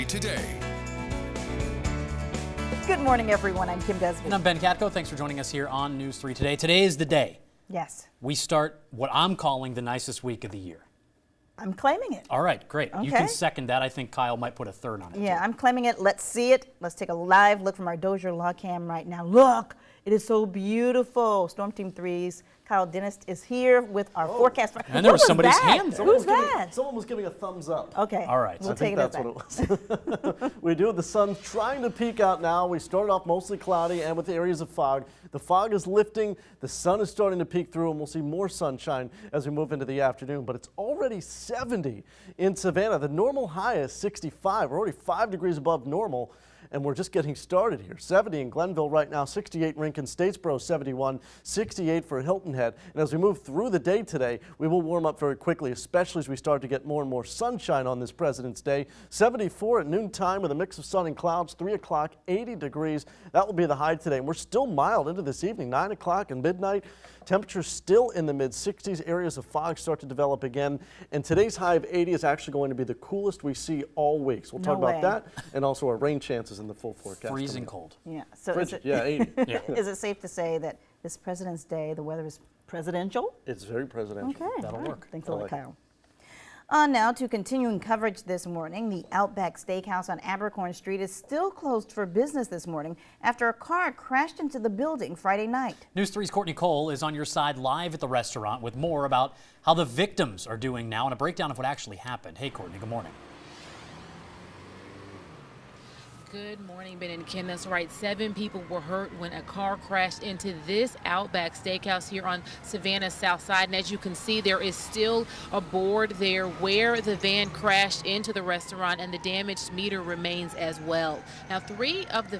3 Today. Good morning, everyone. I'm Kim Desby. And I'm Ben Katko. Thanks for joining us here on News 3 Today. Today is the day. Yes. We start what I'm calling the nicest week of the year. I'm claiming it. All right, great. Okay. You can second that. I think Kyle might put a third on it. Yeah, too. I'm claiming it. Let's see it. Let's take a live look from our Dozier log cam right now. Look, it is so beautiful. Storm Team 3's Kyle Dentist is here with our forecast. And there was somebody's hand there. Who's that? Someone was giving a thumbs up. Okay. All right. We'll I think take that's it what it was. We do. The sun's trying to peek out now. We started off mostly cloudy and with areas of fog. The fog is lifting. The sun is starting to peek through, and we'll see more sunshine as we move into the afternoon. But it's already 70 in Savannah. The normal high is 65. We're already 5 degrees above normal. And we're just getting started here. 70 in Glenville right now, 68 in Rincon, Statesboro 71, 68 for Hilton Head. And as we move through the day today, we will warm up very quickly, especially as we start to get more and more sunshine on this President's Day. 74 at noontime with a mix of sun and clouds, 3 o'clock, 80 degrees. That will be the high today. And we're still mild into this evening, 9 o'clock and midnight. Temperatures still in the mid-60s. Areas of fog start to develop again. And today's high of 80 is actually going to be the coolest we see all week. So we'll talk about that and also our rain chances in the full forecast. Freezing cold. Yeah. So Frigid, yeah, 80. Yeah. is it safe to say that this President's Day, the weather is presidential? It's very presidential. Okay. That'll all right. work. Thanks a I lot, like it. Kyle. On now to continuing coverage this morning. The Outback Steakhouse on Abercorn Street is still closed for business this morning after a car crashed into the building Friday night. News 3's Courtney Cole is on your side live at the restaurant with more about how the victims are doing now and a breakdown of what actually happened. Hey, Courtney, good morning. Good morning, Ben and Kim. That's right. 7 people were hurt when a car crashed into this Outback Steakhouse here on Savannah's South Side. And as you can see, there is still a board there where the van crashed into the restaurant, and the damaged meter remains as well. Now, 3 of the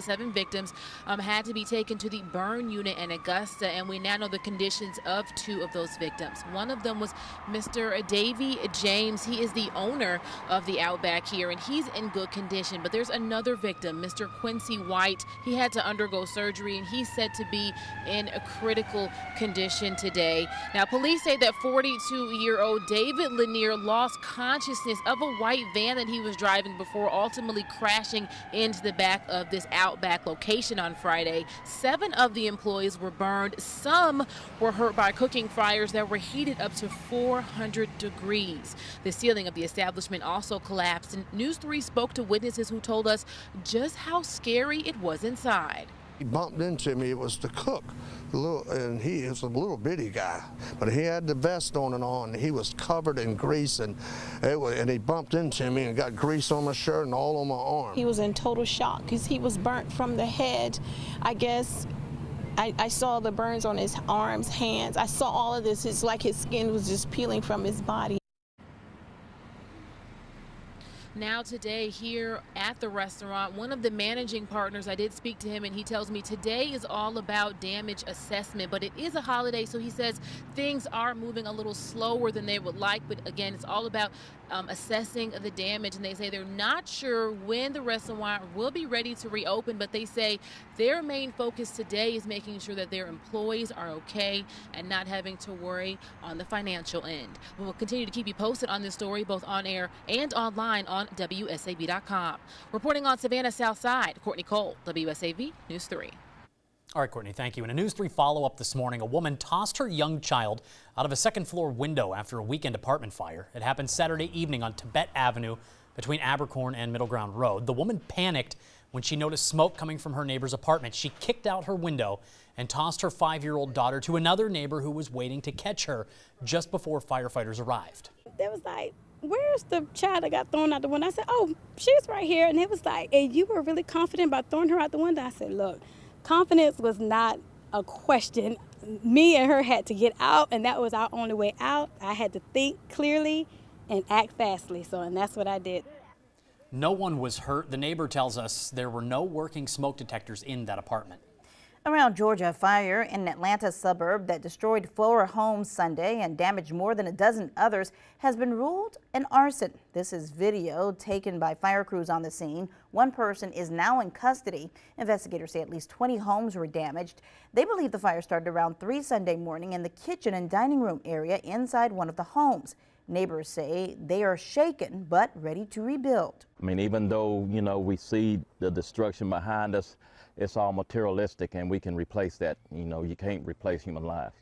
7 victims had to be taken to the burn unit in Augusta, and we now know the conditions of 2 of those victims. One of them was Mr. Davy James. He is the owner of the Outback here, and he's in good condition. But there's another victim, Mr. Quincy White. He had to undergo surgery, and he's said to be in a critical condition today. Now, police say that 42-year-old David Lanier lost consciousness of a white van that he was driving before ultimately crashing into the back of this Outback location on Friday. 7 of the employees were burned. Some were hurt by cooking fires that were heated up to 400 degrees. The ceiling of the establishment also collapsed, and News 3 spoke to witnesses who told us just how scary it was inside. He bumped into me. It was the cook, and he is a little bitty guy, but he had the vest on and on. He was covered in grease, and he bumped into me and got grease on my shirt and all on my arm. He was in total shock because he was burnt from the head. I guess I saw the burns on his arms, hands. I saw all of this. It's like his skin was just peeling from his body. Now today here at the restaurant, one of the managing partners, I did speak to him, and he tells me today is all about damage assessment, but it is a holiday, so he says things are moving a little slower than they would like, but again, it's all about assessing the damage, and they say they're not sure when the restaurant will be ready to reopen, but they say their main focus today is making sure that their employees are okay and not having to worry on the financial end. We will continue to keep you posted on this story, both on air and online on WSAV.com. Reporting on Savannah South Side, Courtney Cole, WSAV News 3. All right, Courtney, thank you. In a News 3 follow-up this morning, a woman tossed her young child out of a second-floor window after a weekend apartment fire. It happened Saturday evening on Tibet Avenue between Abercorn and Middle Ground Road. The woman panicked when she noticed smoke coming from her neighbor's apartment. She kicked out her window and tossed her 5-year-old daughter to another neighbor who was waiting to catch her just before firefighters arrived. They was like, "Where's the child that got thrown out the window?" I said, "Oh, she's right here." And it was like, "And you were really confident about throwing her out the window?" I said, "Look, confidence was not a question. Me and her had to get out, and that was our only way out. I had to think clearly and act fastly, and that's what I did." No one was hurt. The neighbor tells us there were no working smoke detectors in that apartment. Around Georgia, a fire in an Atlanta suburb that destroyed 4 homes Sunday and damaged more than a dozen others has been ruled an arson. This is video taken by fire crews on the scene. One person is now in custody. Investigators say at least 20 homes were damaged. They believe the fire started around 3 Sunday morning in the kitchen and dining room area inside one of the homes. Neighbors say they are shaken but ready to rebuild. I mean, even though, you know, we see the destruction behind us, it's all materialistic and we can replace that. You know, you can't replace human life.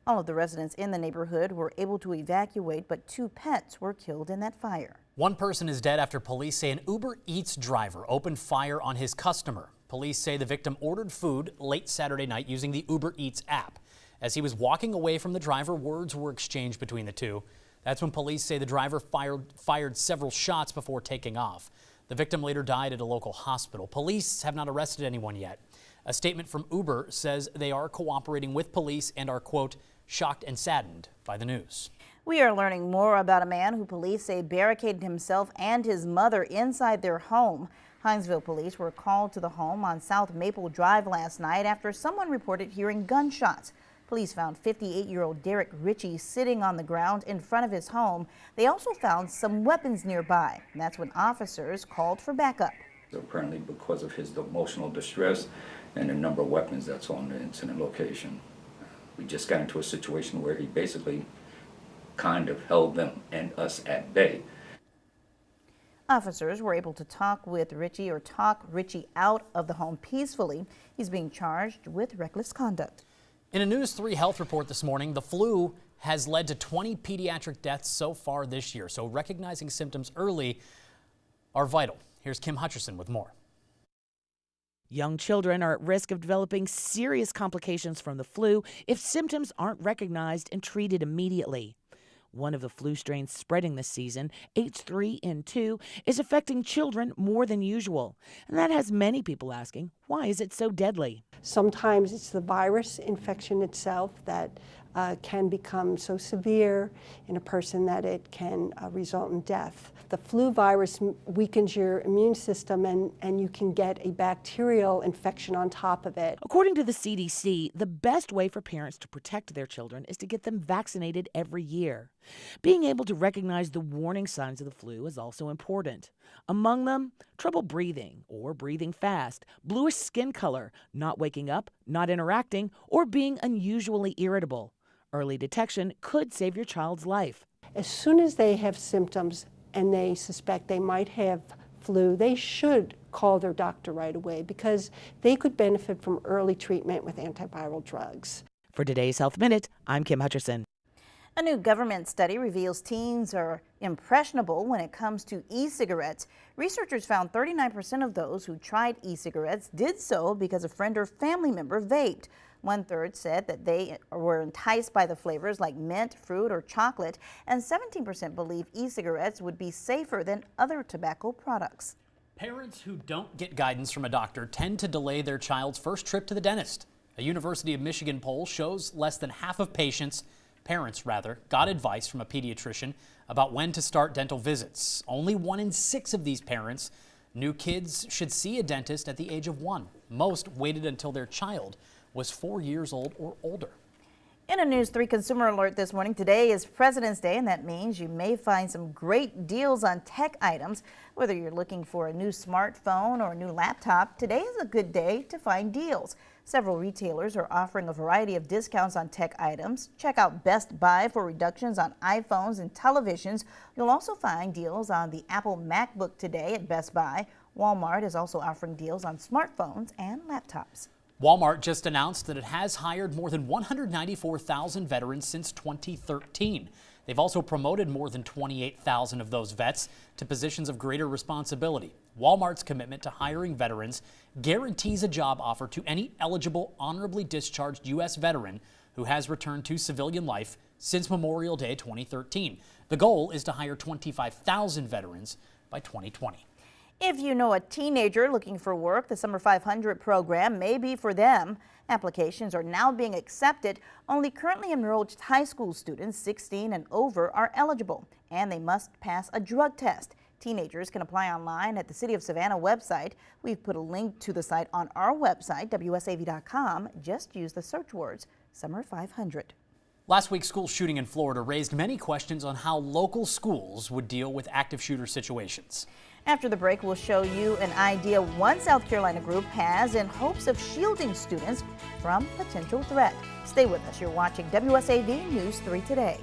All of the residents in the neighborhood were able to evacuate, but 2 pets were killed in that fire. One person is dead after police say an Uber Eats driver opened fire on his customer. Police say the victim ordered food late Saturday night using the Uber Eats app. As he was walking away from the driver, words were exchanged between the two. That's when police say the driver fired several shots before taking off. The victim later died at a local hospital. Police have not arrested anyone yet. A statement from Uber says they are cooperating with police and are, quote, shocked and saddened by the news. We are learning more about a man who police say barricaded himself and his mother inside their home. Hinesville police were called to the home on South Maple Drive last night after someone reported hearing gunshots. Police found 58-year-old Derek Ritchie sitting on the ground in front of his home. They also found some weapons nearby, and that's when officers called for backup. Apparently because of his emotional distress and the number of weapons that's on the incident location. We just got into a situation where he basically kind of held them and us at bay. Officers were able to talk Ritchie out of the home peacefully. He's being charged with reckless conduct. In a News 3 health report this morning, the flu has led to 20 pediatric deaths so far this year. So recognizing symptoms early are vital. Here's Kim Hutcherson with more. Young children are at risk of developing serious complications from the flu if symptoms aren't recognized and treated immediately. One of the flu strains spreading this season, H3N2, is affecting children more than usual. And that has many people asking, why is it so deadly? Sometimes it's the virus infection itself that can become so severe in a person that it can result in death. The flu virus weakens your immune system and you can get a bacterial infection on top of it. According to the CDC, the best way for parents to protect their children is to get them vaccinated every year. Being able to recognize the warning signs of the flu is also important. Among them, trouble breathing or breathing fast, bluish skin color, not waking up, not interacting, or being unusually irritable. Early detection could save your child's life. As soon as they have symptoms and they suspect they might have flu, they should call their doctor right away because they could benefit from early treatment with antiviral drugs. For today's Health Minute, I'm Kim Hutcherson. A new government study reveals teens are impressionable when it comes to e-cigarettes. Researchers found 39% of those who tried e-cigarettes did so because a friend or family member vaped. 1/3 said that they were enticed by the flavors like mint, fruit, or chocolate, and 17% believe e-cigarettes would be safer than other tobacco products. Parents who don't get guidance from a doctor tend to delay their child's first trip to the dentist. A University of Michigan poll shows less than half of parents got advice from a pediatrician about when to start dental visits. Only 1 in 6 of these parents knew kids should see a dentist at the age of 1. Most waited until their child was 4 years old or older. In a News 3 consumer alert this morning, today is President's Day, and that means you may find some great deals on tech items. Whether you're looking for a new smartphone or a new laptop, today is a good day to find deals. Several retailers are offering a variety of discounts on tech items. Check out Best Buy for reductions on iPhones and televisions. You'll also find deals on the Apple MacBook today at Best Buy. Walmart is also offering deals on smartphones and laptops. Walmart just announced that it has hired more than 194,000 veterans since 2013. They've also promoted more than 28,000 of those vets to positions of greater responsibility. Walmart's commitment to hiring veterans guarantees a job offer to any eligible, honorably discharged U.S. veteran who has returned to civilian life since Memorial Day 2013. The goal is to hire 25,000 veterans by 2020. If you know a teenager looking for work, the Summer 500 program may be for them. Applications are now being accepted. Only currently enrolled high school students 16 and over are eligible, and they must pass a drug test. Teenagers can apply online at the City of Savannah website. We've put a link to the site on our website, WSAV.com. Just use the search words Summer 500. Last week's school shooting in Florida raised many questions on how local schools would deal with active shooter situations. After the break, we'll show you an idea one South Carolina group has in hopes of shielding students from potential threat. Stay with us. You're watching WSAV News 3 Today.